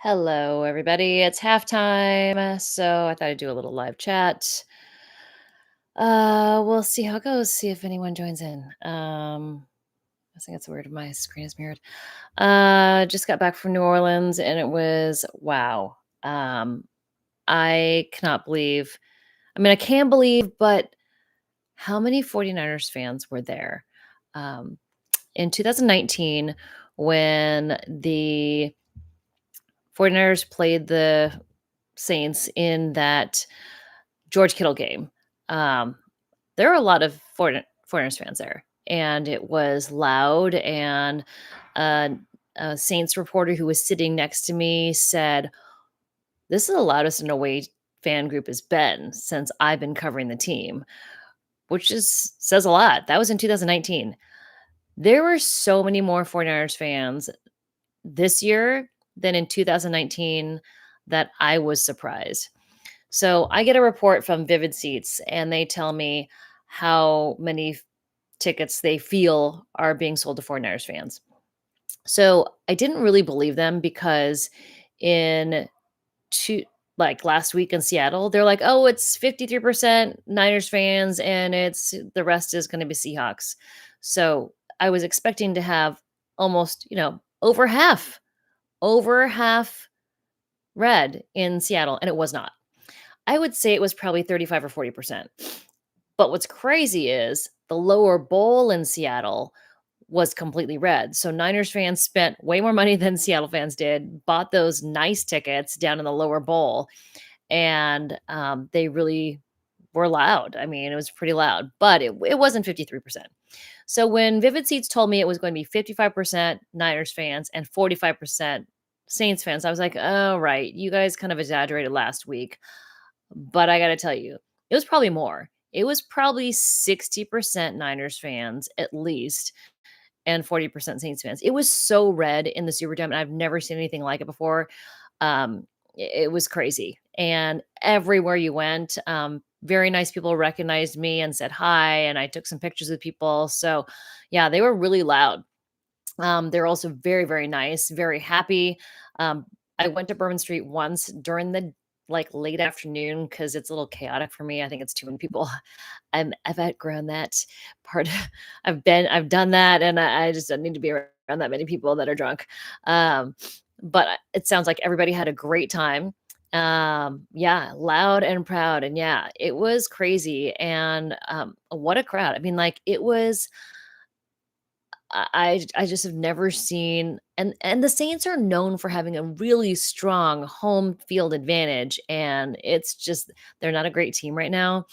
Hello, everybody. It's halftime, so I thought I'd do a little live chat. We'll see how it goes. See if anyone joins in. I think it's weird. My screen is mirrored. Just got back from New Orleans, and it was wow. I cannot believe. I mean, I can believe, but how many 49ers fans were there? Um, in 2019, when the 49ers played the Saints in that George Kittle game. Um, there were a lot of 49ers fans there, and it was loud. And uh, a Saints reporter who was sitting next to me said, "This is the loudest in a way fan group has been since I've been covering the team," which just says a lot. That was in 2019. There were so many more 49ers fans this year than in 2019 that I was surprised. So I get a report from Vivid Seats, and they tell me how many tickets they feel are being sold to 49ers fans. So I didn't really believe them because in two like last week in Seattle, they're like, "Oh, it's 53% Niners fans and it's the rest is going to be Seahawks." So I was expecting to have almost, over half red in Seattle, and it was not. I would say it was probably 35 or 40%. But what's crazy is the lower bowl in Seattle was completely red. So Niners fans spent way more money than Seattle fans did, bought those nice tickets down in the lower bowl, and they really were loud. I mean, it was pretty loud, but it wasn't 53%. So when Vivid Seats told me it was going to be 55% Niners fans and 45% Saints fans, I was like, oh, right. You guys kind of exaggerated last week. But I gotta tell you, it was probably more. It was probably 60% Niners fans at least, and 40% Saints fans. It was so red in the Superdome, and I've never seen anything like it before. It was crazy, and everywhere you went, very nice people recognized me and said hi, and I took some pictures with people. So, yeah, they were really loud. They're also very, very nice, very happy. Um, I went to Bourbon Street once during the late afternoon because it's a little chaotic for me. I think it's too many people. I've outgrown that part. I've done that, and I just don't need to be around that many people that are drunk. But it sounds like everybody had a great time. Yeah, loud and proud, and yeah, it was crazy. And what a crowd! I mean, like it was I just have never seen, and the Saints are known for having a really strong home field advantage, and it's just they're not a great team right now.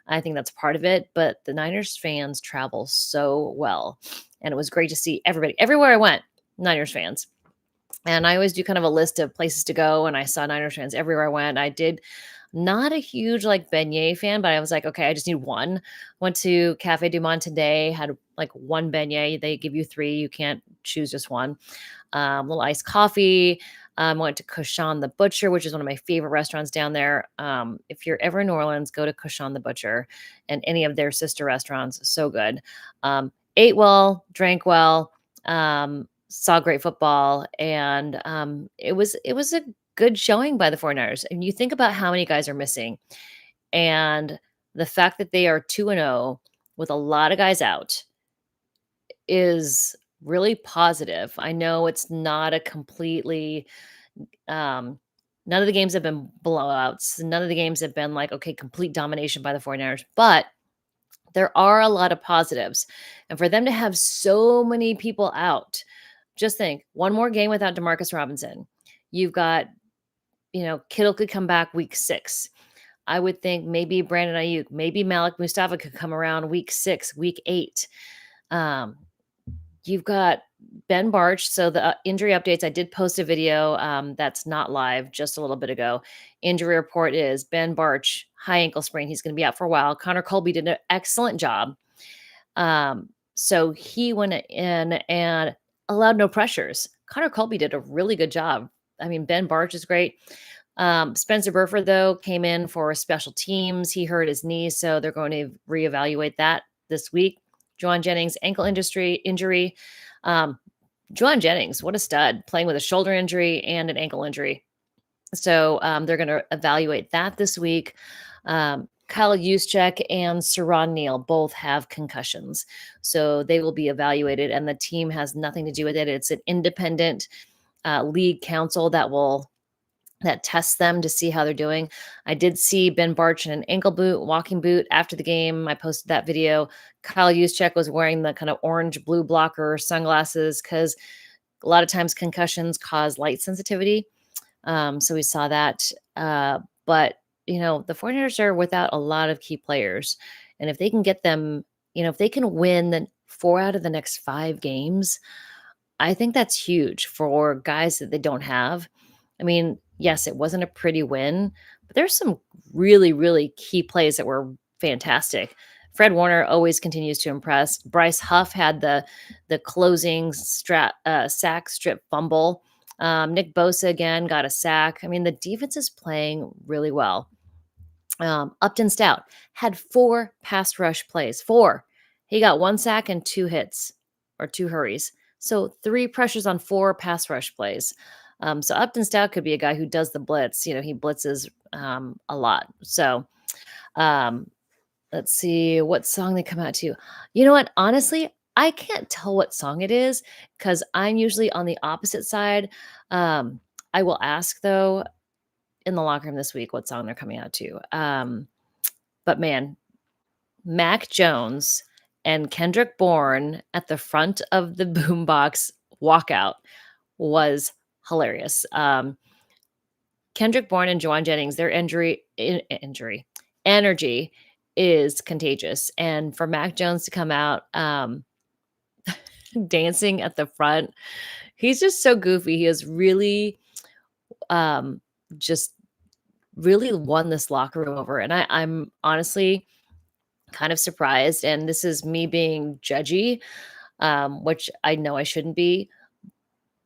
I think that's part of it, but the Niners fans travel so well, and it was great to see everybody everywhere I went, Niners fans. And I always do kind of a list of places to go, and I saw Niners fans everywhere I went. I did not a huge like beignet fan, but I was like, okay, I just need one. Went to Cafe Du Monde today, had like one beignet. They give you three, you can't choose just one. Little iced coffee. Went to Cochon the Butcher, which is one of my favorite restaurants down there. If you're ever in New Orleans, go to Cochon the Butcher and any of their sister restaurants. So good. Ate well, drank well. Saw great football, and it was a good showing by the 49ers. And you think about how many guys are missing, and the fact that they are 2-0 with a lot of guys out is really positive. I know it's not a completely um none of the games have been blowouts. None of the games have been like, okay, complete domination by the 49ers, but there are a lot of positives. And for them to have so many people out, just think one more game without Demarcus Robinson. You've got, Kittle could come back week 6. I would think maybe Brandon Ayuk, maybe Malik Mustafa could come around week 6, week 8. Um, you've got Ben Barch. So the injury updates, I did post a video that's not live just a little bit ago. Injury report is Ben Barch, high ankle sprain. He's going to be out for a while. Connor Colby did an excellent job. So he went in and allowed no pressures. Connor Colby did a really good job. I mean, Ben Barch is great. Spencer Burford, though, came in for special teams. He hurt his knee, so they're going to reevaluate that this week. Juwan Jennings, ankle injury. Juwan Jennings, what a stud, playing with a shoulder injury and an ankle injury. So they're going to evaluate that this week. Kyle Juszczyk and Saron Neal both have concussions. So they will be evaluated, and the team has nothing to do with it. It's an independent league council that tests them to see how they're doing. I did see Ben Barch in an ankle boot, walking boot after the game. I posted that video. Kyle Juszczyk was wearing the kind of orange blue blocker sunglasses because a lot of times concussions cause light sensitivity. So we saw that. But, the 49ers are without a lot of key players. And if they can get them, if they can win the 4 out of the next 5 games, I think that's huge for guys that they don't have. I mean, yes, it wasn't a pretty win, but there's some really, really key plays that were fantastic. Fred Warner always continues to impress. Bryce Huff had the closing sack strip fumble. Nick Bosa again got a sack. I mean, the defense is playing really well. Upton Stout had 4 pass rush plays. 4. He got 1 sack and 2 hits or 2 hurries. So 3 pressures on 4 pass rush plays. So Upton Stout could be a guy who does the blitz. He blitzes a lot. So let's see what song they come out to. You know what? Honestly, I can't tell what song it is because I'm usually on the opposite side. I will ask, though, in the locker room this week what song they're coming out to. But man, Mac Jones and Kendrick Bourne at the front of the boombox walkout was hilarious. Kendrick Bourne and Juwan Jennings, their energy is contagious. And for Mac Jones to come out dancing at the front, he's just so goofy. He has really just really won this locker room over. And I'm honestly kind of surprised. And this is me being judgy, which I know I shouldn't be.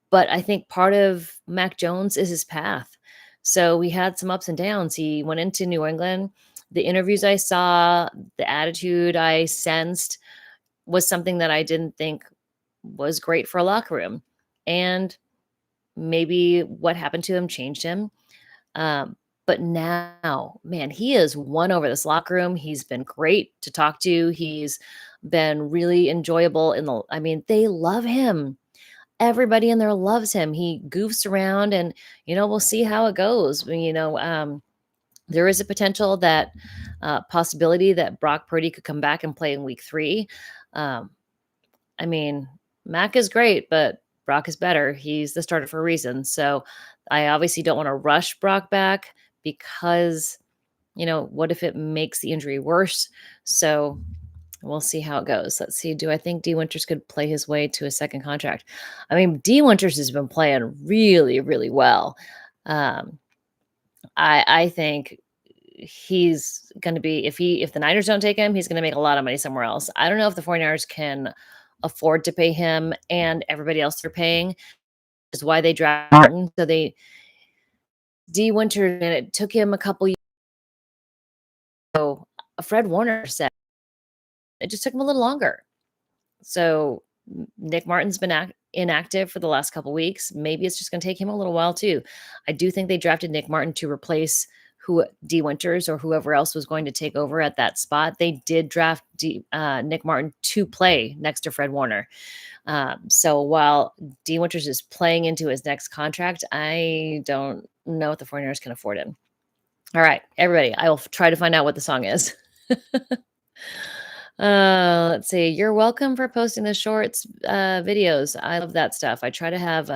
But I think part of Mac Jones is his path. So we had some ups and downs. He went into New England. The interviews I saw, the attitude I sensed was something that I didn't think was great for a locker room. And maybe what happened to him changed him. But now, man, he has won over this locker room. He's been great to talk to. He's been really enjoyable they love him. Everybody in there loves him. He goofs around and, we'll see how it goes. There is a potential that possibility that Brock Purdy could come back and play in week 3. Mac is great, but Brock is better. He's the starter for a reason. So I obviously don't want to rush Brock back because, what if it makes the injury worse? So we'll see how it goes. Let's see. Do I think D. Winters could play his way to a second contract? D. Winters has been playing really, really well. I think he's going to be, if the Niners don't take him, he's going to make a lot of money somewhere else. I don't know if the 49ers can afford to pay him and everybody else they're paying, is why they drafted Martin. So D. Winters, and it took him a couple years. So Fred Warner said it just took him a little longer. So Nick Martin's been inactive for the last couple weeks. Maybe it's just going to take him a little while too. I do think they drafted Nick Martin to replace D. Winters or whoever else was going to take over at that spot. They did draft Nick Martin to play next to Fred Warner. So while D. Winters is playing into his next contract, I don't know if the 49ers can afford him. All right, everybody, I will try to find out what the song is. Let's see. You're welcome for posting the shorts videos. I love that stuff. I try to have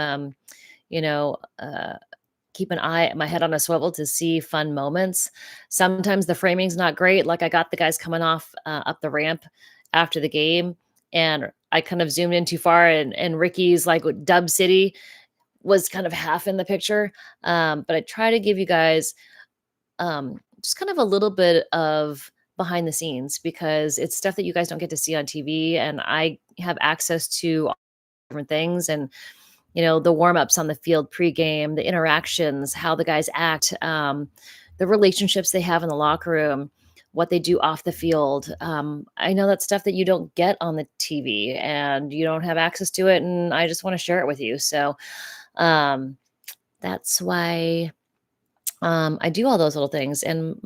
keep my head on a swivel to see fun moments. Sometimes the framing's not great. Like I got the guys coming off up the ramp after the game, and I kind of zoomed in too far, and Ricky's like Dub City was kind of half in the picture. But I try to give you guys just kind of a little bit of behind the scenes because it's stuff that you guys don't get to see on TV, and I have access to different things, and the warm-ups on the field pregame, the interactions, how the guys act, the relationships they have in the locker room. what they do off the field. I know that's stuff that you don't get on the TV and you don't have access to it, and I just want to share it with you. So um, that's why I do all those little things, and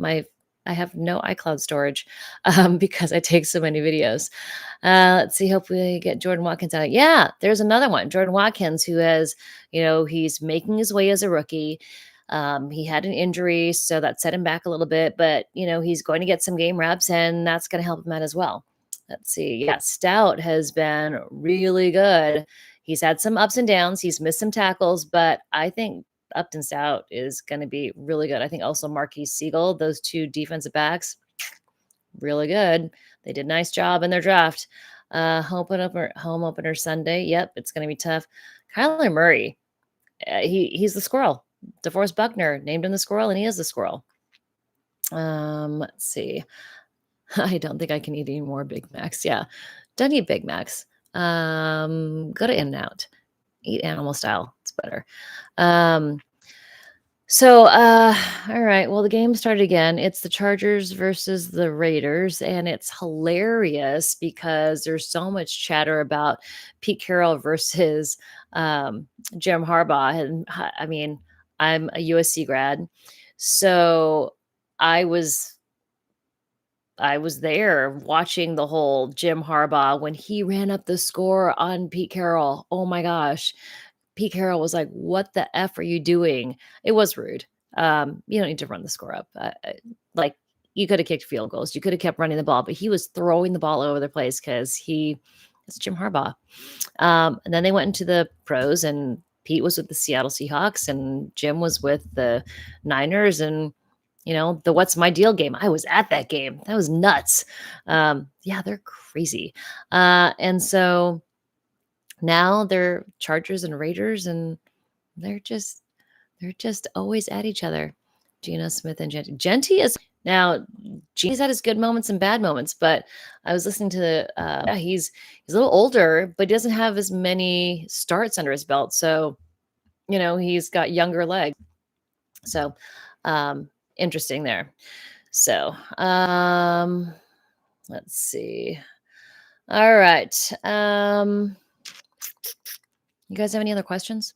I have no iCloud storage because I take so many videos. Let's see. Hope we get Jordan Watkins out. Yeah, there's another one. Jordan Watkins, who has, he's making his way as a rookie. He had an injury, so that set him back a little bit, but he's going to get some game reps, and that's going to help him out as well. Let's see. Yeah, Stout has been really good. He's had some ups and downs. He's missed some tackles, but I think Upton Stout is going to be really good. I think also Marquise Siegel, those two defensive backs, really good. They did a nice job in their draft. Home opener Sunday. Yep, it's going to be tough. Kyler Murray, he's the squirrel. DeForest Buckner named him the squirrel, and he is the squirrel. Let's see. I don't think I can eat any more Big Macs. Yeah, don't eat Big Macs. Go to In-N-Out. Eat animal style. It's better. All right. Well, the game started again. It's the Chargers versus the Raiders, and it's hilarious because there's so much chatter about Pete Carroll versus Jim Harbaugh. And I mean, I'm a USC grad, so I was I was there watching the whole Jim Harbaugh when he ran up the score on Pete Carroll. Oh my gosh. Pete Carroll was like, "What the F are you doing?" It was rude. You don't need to run the score up. Like, you could have kicked field goals. You could have kept running the ball, but he was throwing the ball all over the place because it's Jim Harbaugh. And then they went into the pros, and Pete was with the Seattle Seahawks, and Jim was with the Niners, and the What's My Deal game. I was at that game. That was nuts. Yeah, they're crazy. And so now they're Chargers and Raiders, and they're just always at each other. Geno Smith and Genty. Genty is now Gene's had his good moments and bad moments, but I was listening to yeah, he's a little older, but he doesn't have as many starts under his belt. So, he's got younger legs. So interesting there. So let's see. All right. You guys have any other questions?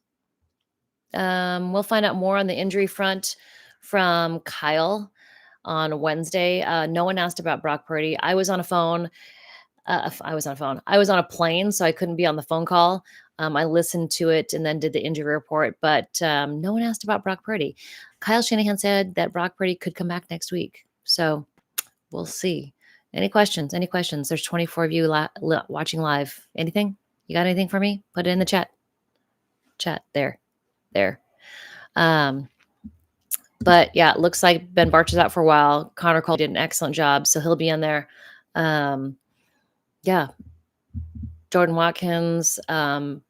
We'll find out more on the injury front from Kyle on Wednesday. No one asked about Brock Purdy. I was on a phone. I was on a phone. I was on a plane, so I couldn't be on the phone call. I listened to it and then did the injury report, but no one asked about Brock Purdy. Kyle Shanahan said that Brock Purdy could come back next week. So we'll see. Any questions? Any questions? There's 24 of you watching live. Anything? You got anything for me? Put it in the chat. Chat there. But yeah, it looks like Ben Barch is out for a while. Connor Cole did an excellent job, so he'll be in there. Yeah. Jordan Watkins, one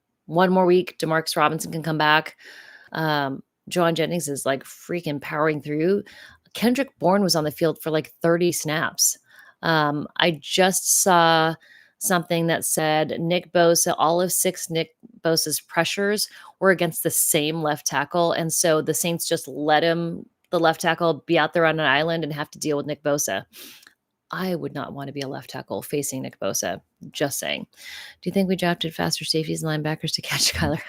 more week, Demarcus Robinson can come back. Joan Jennings is like freaking powering through. Kendrick Bourne was on the field for like 30 snaps. I just saw something that said Nick Bosa, all of 6 Nick Bosa's pressures were against the same left tackle. And so the Saints just let the left tackle, be out there on an island and have to deal with Nick Bosa. I would not want to be a left tackle facing Nick Bosa. Just saying. Do you think we drafted faster safeties and linebackers to catch Kyler?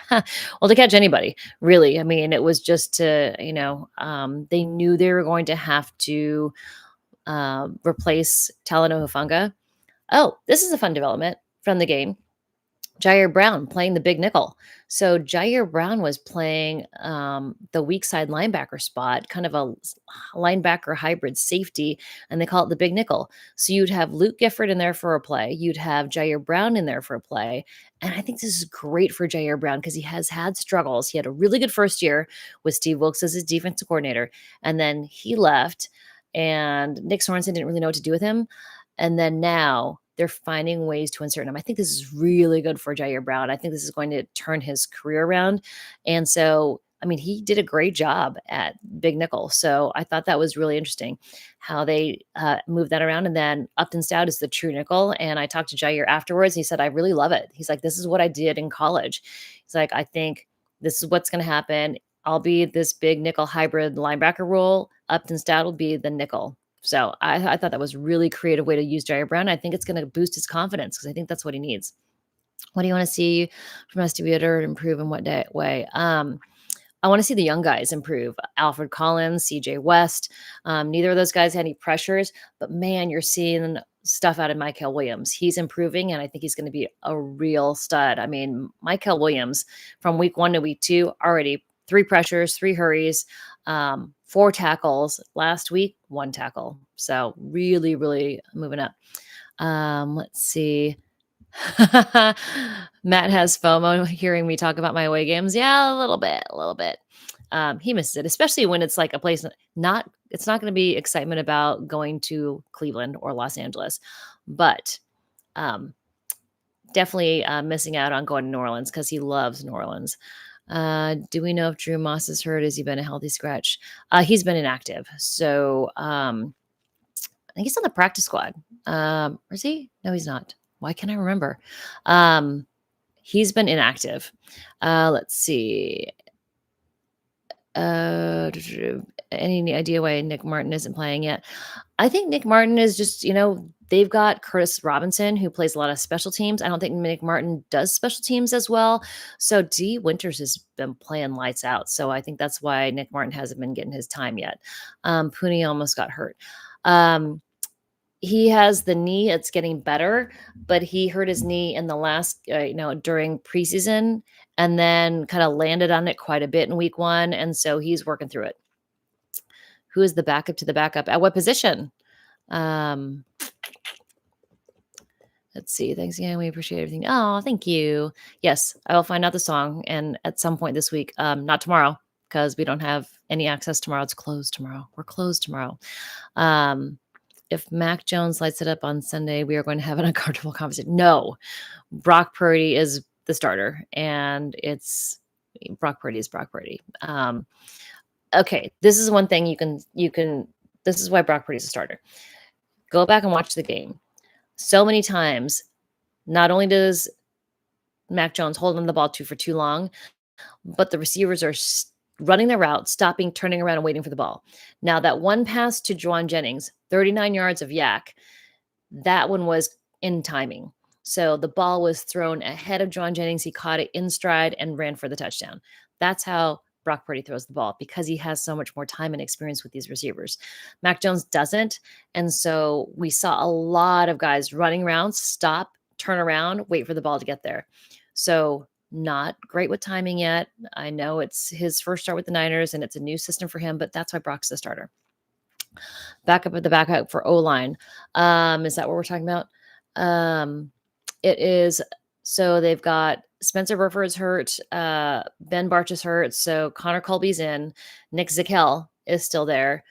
Well, to catch anybody, really. I mean, it was just to, they knew they were going to have to replace Talanoa Hufanga. Oh, this is a fun development from the game. Jair Brown playing the big nickel. So Jair Brown was playing the weak side linebacker spot, kind of a linebacker hybrid safety, and they call it the big nickel. So you'd have Luke Gifford in there for a play. You'd have Jair Brown in there for a play. And I think this is great for Jair Brown because he has had struggles. He had a really good first year with Steve Wilkes as his defensive coordinator. And then he left, and Nick Sorensen didn't really know what to do with him. And then now they're finding ways to insert him. I think this is really good for Jair Brown. I think this is going to turn his career around. And so, I mean, he did a great job at Big Nickel. So I thought that was really interesting how they moved that around. And then Upton Stout is the true nickel. And I talked to Jair afterwards. He said, I really love it. He's like, this is what I did in college. He's like, I think this is what's going to happen. I'll be this big nickel hybrid linebacker role. Upton Stout will be the nickel. So I thought that was a really creative way to use Jerry Brown. I think it's going to boost his confidence because I think that's what he needs. What do you want to see from us to be able to improve in what way? I want to see the young guys improve. Alfred Collins, CJ West. Neither of those guys had any pressures, but man, you're seeing stuff out of Michael Williams. He's improving, and I think he's going to be a real stud. I mean, Michael Williams from week 1 to week 2, already 3 pressures, 3 hurries, 4 tackles. Last week, 1 tackle. So really, really moving up. Let's see. Matt has FOMO hearing me talk about my away games. Yeah, a little bit, a little bit. He misses it, especially when it's like a place it's not going to be excitement about going to Cleveland or Los Angeles, but um, definitely missing out on going to New Orleans because he loves New Orleans. Do we know if Drew Moss is hurt? Has he been a healthy scratch? He's been inactive. So I think he's on the practice squad. Or is he? No, he's not. Why can't I remember? He's been inactive. Let's see. Any idea why Nick Martin isn't playing yet? I think Nick Martin is just, they've got Curtis Robinson who plays a lot of special teams. I don't think Nick Martin does special teams as well. So D Winters has been playing lights out. So I think that's why Nick Martin hasn't been getting his time yet. Pooney almost got hurt. He has the knee. It's getting better, but he hurt his knee in the last, during preseason and then kind of landed on it quite a bit in week 1. And so he's working through it. Who is the backup to the backup? At what position? Let's see. Thanks again. We appreciate everything. Oh, thank you. Yes, I will find out the song. And at some point this week, not tomorrow, because we don't have any access tomorrow. It's closed tomorrow. We're closed tomorrow. If Mac Jones lights it up on Sunday, we are going to have an uncomfortable conversation. No, Brock Purdy is the starter, and Brock Purdy is Brock Purdy. Okay, this is one thing you can. This is why Brock Purdy is a starter. Go back and watch the game. So many times, not only does Mac Jones hold on the ball for too long, but the receivers are running their route, stopping, turning around, and waiting for the ball. Now, that one pass to Juwan Jennings, 39 yards of yak, that one was in timing. So the ball was thrown ahead of Juwan Jennings. He caught it in stride and ran for the touchdown. That's how Brock Purdy throws the ball, because he has so much more time and experience with these receivers. Mac Jones doesn't. And so we saw a lot of guys running around, stop, turn around, wait for the ball to get there. So not great with timing yet. I know it's his first start with the Niners and it's a new system for him, but that's why Brock's the starter. Backup at the backup for O-line. Is that what we're talking about? It is. So they've got Spencer Burford's hurt. Ben Barch is hurt. So Connor Colby's in. Nick Zakel is still there.